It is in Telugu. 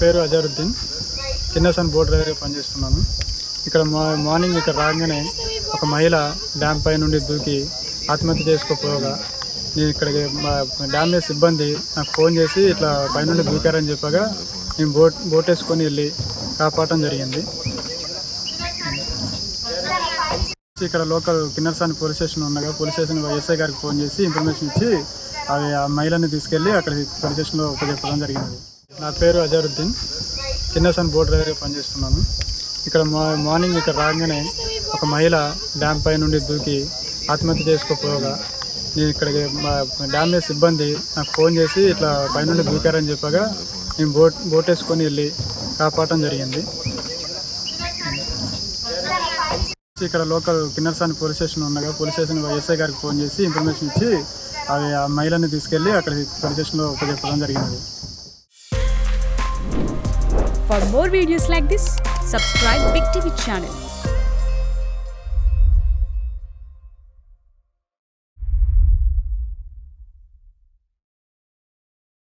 పేరు అజరుద్దీన్, కిన్నెరసాని బోట్ డ్రైవర్గా పనిచేస్తున్నాను. ఇక్కడ మార్నింగ్ ఇక్కడ రాగానే ఒక మహిళ డ్యామ్ పై నుండి దూకి ఆత్మహత్య చేసుకోపోగా నేను ఇక్కడికి డ్యామ్ మీద సిబ్బంది నాకు ఫోన్ చేసి ఇట్లా పైనుండి దూకారని చెప్పగా నేను బోట్ వేసుకొని వెళ్ళి కాపాడటం జరిగింది. ఇక్కడ లోకల్ కిన్నెరసాని పోలీస్ స్టేషన్ ఉండగా పోలీస్ స్టేషన్ ఎస్ఐ గారికి ఫోన్ చేసి ఇన్ఫర్మేషన్ ఇచ్చి ఆ మహిళని తీసుకెళ్ళి అక్కడ పోలీస్ స్టేషన్లో చెప్పడం జరిగింది. నా పేరు అజరుద్దీన్, కిన్నెరసాని బోట్ డ్రైవర్గా పనిచేస్తున్నాను. ఇక్కడ మార్నింగ్ ఇక్కడ రాగానే ఒక మహిళ డ్యామ్ పై నుండి దూకి ఆత్మహత్య చేసుకోపోగా నేను ఇక్కడికి డ్యామ్ మీద సిబ్బంది నాకు ఫోన్ చేసి ఇట్లా పైనుండి దూకారని చెప్పగా నేను బోట్ వేసుకొని వెళ్ళి కాపాడటం జరిగింది. ఇక్కడ లోకల్ కిన్నెరసాని పోలీస్ స్టేషన్ ఉండగా పోలీస్ స్టేషన్ ఎస్ఐ గారికి ఫోన్ చేసి ఇన్ఫర్మేషన్ ఇచ్చి ఆ మహిళని తీసుకెళ్ళి అక్కడ పోలీస్ స్టేషన్లో చెప్పడం జరిగింది. For more videos like this, subscribe Big TV channel.